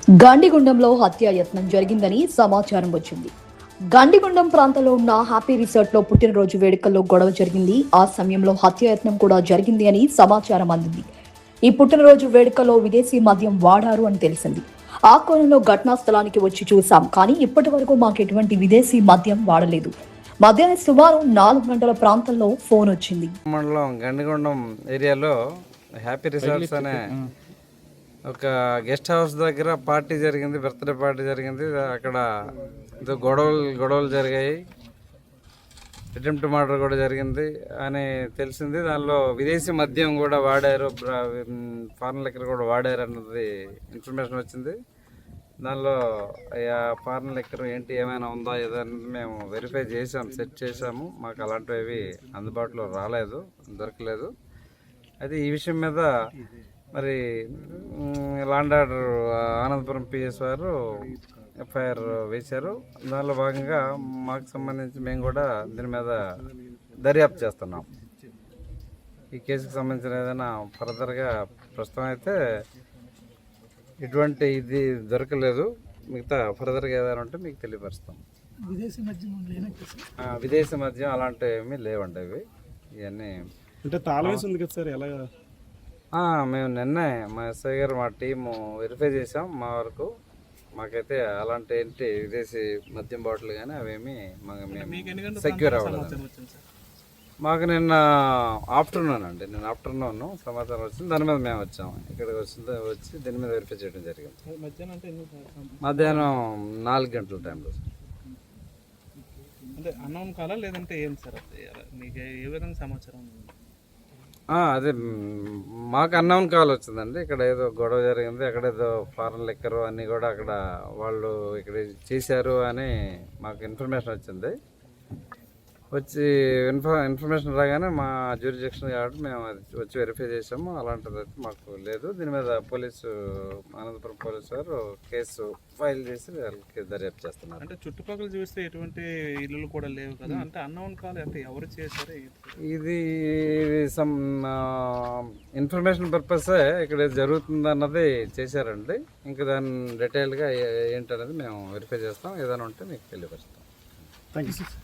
గండిగుండంలో హత్యాయత్నం జరిగిందని సమాచారం వచ్చింది. గండిగుండం ప్రాంతంలో ఉన్న హ్యాపీ రిసార్ట్ లో పుట్టినరోజు వేడుకల్లో గొడవ జరిగింది. ఆ సమయంలో హత్యాయత్నం కూడా జరిగింది అని సమాచారం అందింది. ఈ పుట్టినరోజు వేడుకలో విదేశీ మద్యం వాడారు అని తెలిసింది. ఆ కోణంలో ఘటనా స్థలానికి వచ్చి చూసాం, కానీ ఇప్పటి వరకు మాకు ఎటువంటి విదేశీ మద్యం వాడలేదు. మధ్యాహ్నం సుమారు 4 గంటల ప్రాంతంలో ఫోన్ వచ్చింది. మండలం గండిగుండం ఏరియాలో హ్యాపీ రిసార్ట్స్ అనే ఒక గెస్ట్ హౌస్ దగ్గర పార్టీ జరిగింది, బర్త్డే పార్టీ జరిగింది. అక్కడ గొడవలు జరిగాయి, అటెంప్ట్ మర్డర్ కూడా జరిగింది అని తెలిసింది. దానిలో విదేశీ మద్యం కూడా వాడారు, ఫారెన్ లిక్కర్ కూడా వాడారు అన్నది ఇన్ఫర్మేషన్ వచ్చింది. దానిలో ఫారెన్ లిక్కర్ ఏంటి ఏమైనా ఉందా ఏదన్నది మేము వెరిఫై చేసాం, సెట్ చేసాము. మాకు అలాంటివి అందుబాటులో రాలేదు, దొరకలేదు. అయితే ఈ విషయం మీద మరి లాండ్ ఆర్డర్ ఆనందపురం పిఎస్ వారు ఎఫ్ఐఆర్ వేశారు. దానిలో భాగంగా మాకు సంబంధించి మేము కూడా దీని మీద దర్యాప్తు చేస్తున్నాం. ఈ కేసుకు సంబంధించిన ఏదైనా ఫర్దర్గా ప్రస్తుతం అయితే ఎటువంటి ఇది దొరకలేదు. మిగతా ఫర్దర్గా ఏదైనా ఉంటే మీకు తెలియపరుస్తాం. విదేశీ మద్యం అలాంటివి ఏమీ లేవండి. ఇవన్నీ అంటే తాళం వేసి ఉంది కదా సార్, ఎలా? మేము నిన్నే మా ఎస్ఐ గారు మా టీము వెరిఫై చేసాం. మా వరకు మాకైతే అలాంటి ఏంటి విదేశీ మద్యం బాటిల్ కానీ అవేమి మేము సెక్యూర్ అవ్వలేదు. మాకు నిన్న ఆఫ్టర్నూన్ సమాచారం వచ్చింది. దాని మీద మేము వచ్చాము. ఇక్కడికి వచ్చి దీని మీద వెరిఫై చేయడం జరిగింది. మధ్యాహ్నం 4 గంటల టైంలో. అంటే అన్నౌన్ కాలా లేదంటే ఏం సార్, మీకు ఏ విధంగా సమాచారం? అదే మాకు అన్నౌన్ కాల్ వచ్చిందండి. ఇక్కడ ఏదో గొడవ జరిగింది, అక్కడ ఏదో ఫారెన్ లిక్కర్ అన్నీ కూడా అక్కడ వాళ్ళు ఇక్కడ చేశారు అని మాకు ఇన్ఫర్మేషన్ వచ్చింది. వచ్చి ఇన్ఫర్మేషన్ రాగానే మా జ్యూరిడిక్షన్ కాబట్టి మేము అది వచ్చి వెరిఫై చేసాము. అలాంటిది అయితే మాకు లేదు. దీని మీద అనంతపురం పోలీసు వారు కేసు ఫైల్ చేసి వాళ్ళకి దర్యాప్తు చేస్తున్నారు. అంటే చుట్టుపక్కల చూస్తే ఎటువంటి ఇల్లులు కూడా లేవు కదా, అంటే అన్నౌన్ కాల్ అంటే ఎవరు చేశారు? ఇది సమ్ ఇన్ఫర్మేషన్ పర్పసే ఇక్కడ జరుగుతుంది అన్నది చేశారండి. ఇంకా దాని డీటెయిల్గా ఏంటనేది మేము వెరిఫై చేస్తాం. ఏదైనా ఉంటే మీకు తెలియపరుస్తాం. Thank you sir.